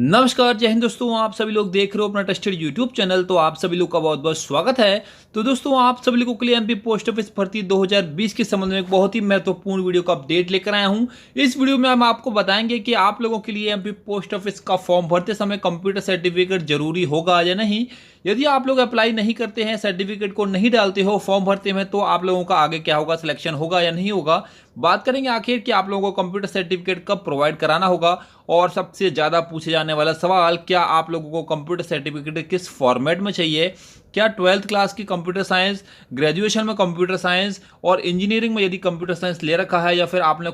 नमस्कार, जय हिंद दोस्तों। आप सभी लोग देख रहे हो अपना ट्रस्टेड यूट्यूब चैनल। तो आप सभी लोग का बहुत बहुत स्वागत है। तो दोस्तों, आप सभी लोगों के लिए एमपी पोस्ट ऑफिस भर्ती 2020 के संबंध में एक बहुत ही महत्वपूर्ण वीडियो का अपडेट लेकर आया हूं। इस वीडियो में हम आपको बताएंगे कि आप लोगों के लिए एमपी पोस्ट ऑफिस का फॉर्म भरते समय कंप्यूटर सर्टिफिकेट जरूरी होगा या नहीं। यदि आप लोग अप्लाई नहीं करते हैं, सर्टिफिकेट को नहीं डालते हो फॉर्म भरते में, तो आप लोगों का आगे क्या होगा, सिलेक्शन होगा या नहीं होगा। बात करेंगे आखिर कि आप लोगों को कंप्यूटर सर्टिफिकेट कब प्रोवाइड कराना होगा। और सबसे ज़्यादा पूछे जाने वाला सवाल, क्या आप लोगों को कंप्यूटर सर्टिफिकेट किस फॉर्मेट में चाहिए। क्या 12th क्लास की कंप्यूटर साइंस, ग्रेजुएशन में कंप्यूटर साइंस और इंजीनियरिंग में यदि कंप्यूटर साइंस ले रखा है, या फिर आपने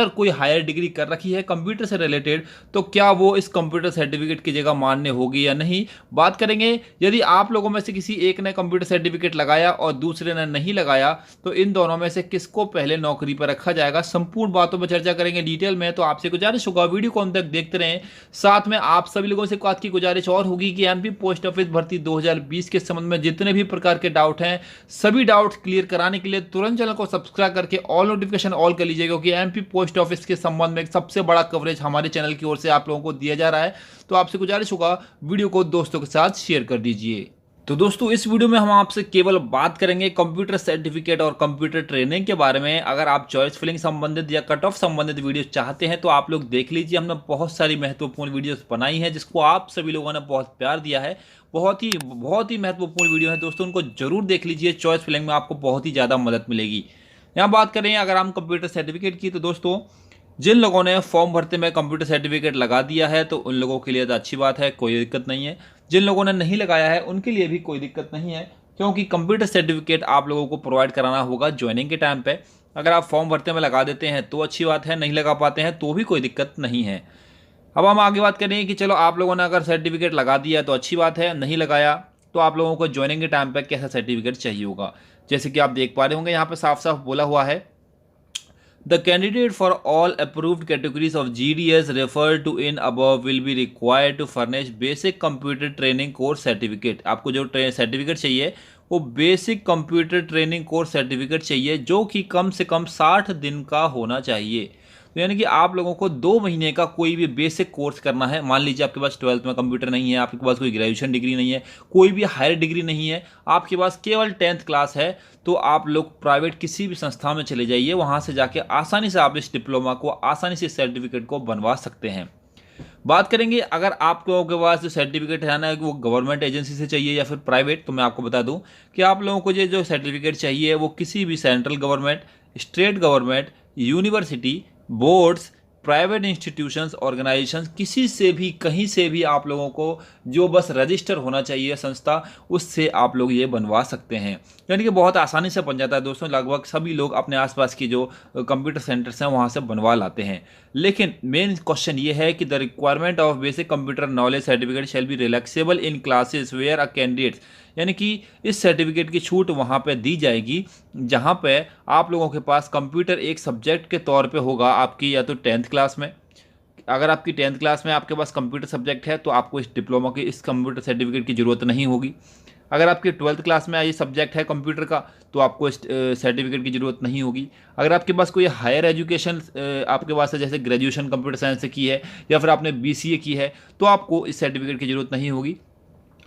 कोई हायर डिग्री कर रखी है कंप्यूटर से रिलेटेड, तो क्या वो इस कंप्यूटर सर्टिफिकेट की जगह मान्य होगी या नहीं। बात करेंगे, यदि आप लोगों में से किसी एक ने कंप्यूटर सर्टिफिकेट लगाया और दूसरे ने नहीं लगाया, तो इन दोनों में से किसको पहले नौकरी पर रखा जाएगा। संपूर्ण बातों पर चर्चा करेंगे डिटेल में। तो आपसे गुजारिश होगा, वीडियो को अंत तक देखते रहें। साथ में आप सभी लोगों से बात की गुजारिश और होगी कि एमपी पोस्ट ऑफिस भर्ती 2020 के संबंध में जितने भी प्रकार के डाउट हैं, सभी डाउट्स क्लियर कराने के लिए तुरंत चैनल को सब्सक्राइब करके ऑल नोटिफिकेशन ऑल कर लीजिएगा, क्योंकि एमपी पोस्ट ऑफिस के संबंध में एक सबसे बड़ा कवरेज हमारे चैनल की ओर से आप लोगों को दिया जा रहा है। तो आपसे गुजारिश होगा, वीडियो को दोस्तों के साथ शेयर कर दीजिए। तो दोस्तों, इस वीडियो में हम आपसे केवल बात करेंगे कंप्यूटर सर्टिफिकेट और कंप्यूटर ट्रेनिंग के बारे में। अगर आप चॉइस फिलिंग संबंधित या कट ऑफ संबंधित वीडियो चाहते हैं तो आप लोग देख लीजिए। हमने बहुत सारी महत्वपूर्ण वीडियोस बनाई हैं जिसको आप सभी लोगों ने बहुत प्यार दिया है। बहुत ही महत्वपूर्ण वीडियो है दोस्तों, उनको जरूर देख लीजिए। चॉइस फिलिंग में आपको बहुत ही ज़्यादा मदद मिलेगी। यहाँ बात करें अगर हम कंप्यूटर सर्टिफिकेट की, तो दोस्तों जिन लोगों ने फॉर्म भरते में कंप्यूटर सर्टिफिकेट लगा दिया है तो उन लोगों के लिए तो अच्छी बात है, कोई दिक्कत नहीं है। जिन लोगों ने नहीं लगाया है उनके लिए भी कोई दिक्कत नहीं है, क्योंकि कंप्यूटर सर्टिफिकेट आप लोगों को प्रोवाइड कराना होगा ज्वाइनिंग के टाइम पे। अगर आप फॉर्म भरते में लगा देते हैं तो अच्छी बात है, नहीं लगा पाते हैं तो भी कोई दिक्कत नहीं है। अब हम आगे बात करेंगे कि चलो आप लोगों ने अगर सर्टिफिकेट लगा दिया तो अच्छी बात है, नहीं लगाया तो आप लोगों को ज्वाइनिंग के टाइम पर कैसा सर्टिफिकेट चाहिए होगा। जैसे कि आप देख पा रहे होंगे, यहाँ पर साफ साफ बोला हुआ है, The candidate for all approved categories of GDS referred to in above will be required to furnish basic computer training course certificate। आपको जो सर्टिफिकेट चाहिए वो basic computer training course certificate चाहिए, जो कि कम से कम 60 दिन का होना चाहिए। तो यानी कि आप लोगों को 2 महीने का कोई भी बेसिक कोर्स करना है। मान लीजिए आपके पास 12th में कंप्यूटर नहीं है, आपके पास कोई ग्रेजुएशन डिग्री नहीं है, कोई भी हायर डिग्री नहीं है, आपके पास केवल 10th क्लास है, तो आप लोग प्राइवेट किसी भी संस्था में चले जाइए। वहाँ से जाके आसानी से आप इस डिप्लोमा को, आसानी से सर्टिफिकेट को बनवा सकते हैं। बात करेंगे अगर आप लोगों के पास जो सर्टिफिकेट है ना, वो गवर्नमेंट एजेंसी से चाहिए या फिर प्राइवेट, तो मैं आपको बता दूं कि आप लोगों को ये जो सर्टिफिकेट चाहिए वो किसी भी central government, state government, university, boards, private institutions, organisations, किसी से भी, कहीं से भी आप लोगों को जो बस रजिस्टर होना चाहिए संस्था, उससे आप लोग ये बनवा सकते हैं। यानी कि बहुत आसानी से बन जाता है दोस्तों। लगभग सभी लोग अपने आसपास की जो कंप्यूटर सेंटर्स हैं वहाँ से बनवा लाते हैं। लेकिन मेन क्वेश्चन ये है कि the requirement of basic computer knowledge certificate shall be relaxable in classes where a candidate, यानी कि इस सर्टिफिकेट की छूट वहाँ पे दी जाएगी जहाँ पे आप लोगों के पास कंप्यूटर एक सब्जेक्ट के तौर पे होगा आपकी, या तो 10th क्लास में। अगर आपकी 10th क्लास में आपके पास कंप्यूटर सब्जेक्ट है तो आपको इस डिप्लोमा की, इस कंप्यूटर सर्टिफिकेट की ज़रूरत नहीं होगी। अगर आपकी 12th क्लास में ये सब्जेक्ट है कंप्यूटर का तो आपको इस सर्टिफिकेट की ज़रूरत नहीं होगी। अगर आपके पास कोई हायर एजुकेशन आपके पास है, जैसे ग्रेजुएशन कंप्यूटर साइंस से की है या फिर आपने BCA की है, तो आपको इस सर्टिफिकेट की ज़रूरत नहीं होगी।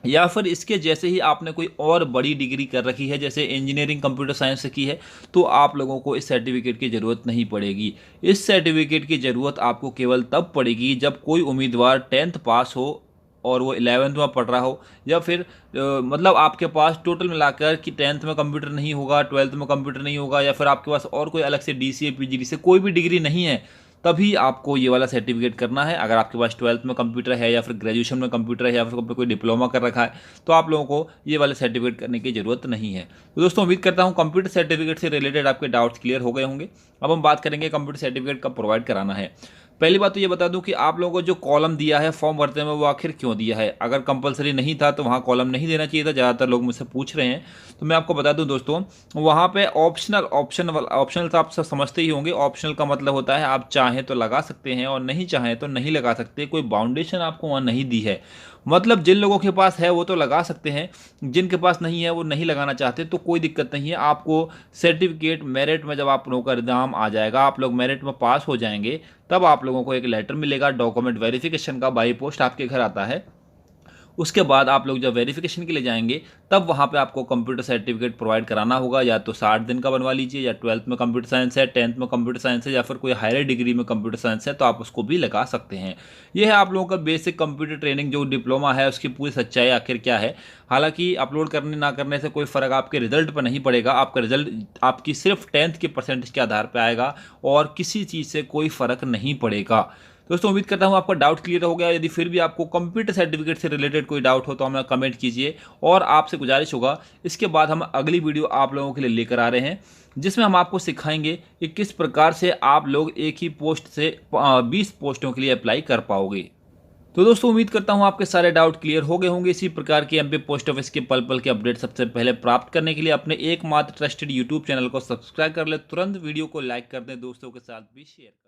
या फिर इसके जैसे ही आपने कोई और बड़ी डिग्री कर रखी है, जैसे इंजीनियरिंग कंप्यूटर साइंस से की है, तो आप लोगों को इस सर्टिफिकेट की ज़रूरत नहीं पड़ेगी। इस सर्टिफिकेट की ज़रूरत आपको केवल तब पड़ेगी जब कोई उम्मीदवार 10th पास हो और वो 11th में पढ़ रहा हो, या फिर मतलब आपके पास टोटल मिलाकर कि 10th में कंप्यूटर नहीं होगा, 12th में कंप्यूटर नहीं होगा, या फिर आपके पास और कोई अलग से DCA PGD से कोई भी डिग्री नहीं है, तभी आपको ये वाला सर्टिफिकेट करना है। अगर आपके पास 12th में कंप्यूटर है या फिर ग्रेजुएशन में कंप्यूटर है या फिर कोई डिप्लोमा कर रखा है, तो आप लोगों को ये वाला सर्टिफिकेट करने की ज़रूरत नहीं है। तो दोस्तों, उम्मीद करता हूँ कंप्यूटर सर्टिफिकेट से रिलेटेड आपके डाउट्स क्लियर हो गए होंगे। अब हम बात करेंगे कंप्यूटर सर्टिफिकेट कब प्रोवाइड कराना है। पहली बात तो ये बता दूं कि आप लोगों को जो कॉलम दिया है फॉर्म भरते में, वो आखिर क्यों दिया है। अगर कंपलसरी नहीं था तो वहाँ कॉलम नहीं देना चाहिए था, ज़्यादातर लोग मुझसे पूछ रहे हैं। तो मैं आपको बता दूं दोस्तों, वहाँ पे ऑप्शनल तो आप सब समझते ही होंगे। ऑप्शनल का मतलब होता है आप चाहें तो लगा सकते हैं और नहीं चाहें तो नहीं लगा सकते। कोई बाउंडेशन आपको वहाँ नहीं दी है। मतलब जिन लोगों के पास है वो तो लगा सकते हैं, जिनके पास नहीं है वो नहीं लगाना चाहते, तो कोई दिक्कत नहीं है। आपको सर्टिफिकेट मेरिट में जब आप लोगों का एग्जाम आ जाएगा, आप लोग मेरिट में पास हो जाएंगे, तब आप लोगों को एक लेटर मिलेगा डॉक्यूमेंट वेरिफिकेशन का, बाई पोस्ट आपके घर आता है। उसके बाद आप लोग जब वेरिफिकेशन के लिए जाएंगे तब वहाँ पे आपको कंप्यूटर सर्टिफिकेट प्रोवाइड कराना होगा, या तो 60 दिन का बनवा लीजिए, या 12th में कंप्यूटर साइंस है, 10th में कंप्यूटर साइंस है, या फिर कोई हायर डिग्री में कंप्यूटर साइंस है तो आप उसको भी लगा सकते हैं। ये है आप लोगों का बेसिक कंप्यूटर ट्रेनिंग जो डिप्लोमा है, उसकी पूरी सच्चाई आखिर क्या है। हालांकि अपलोड करने ना करने से कोई फ़र्क आपके रिजल्ट पर नहीं पड़ेगा, आपका रिजल्ट आपकी सिर्फ 10th के परसेंटेज के आधार पर आएगा और किसी चीज़ से कोई फ़र्क नहीं पड़ेगा। दोस्तों उम्मीद करता हूँ आपका डाउट क्लियर हो गया। यदि फिर भी आपको कंप्यूटर सर्टिफिकेट से रिलेटेड कोई डाउट हो तो हमें कमेंट कीजिए, और आपसे गुजारिश होगा इसके बाद हम अगली वीडियो आप लोगों के लिए लेकर आ रहे हैं जिसमें हम आपको सिखाएंगे कि किस प्रकार से आप लोग एक ही पोस्ट से 20 पोस्टों के लिए अप्लाई कर पाओगे। तो दोस्तों उम्मीद करता हूँ आपके सारे डाउट क्लियर हो गए होंगे। इसी प्रकार की एमपी पोस्ट ऑफिस के पल पल के अपडेट सबसे पहले प्राप्त करने के लिए अपने एकमात्र ट्रस्टेड यूट्यूब चैनल को सब्सक्राइब कर ले, तुरंत वीडियो को लाइक कर दें, दोस्तों के साथ भी शेयर कर दें।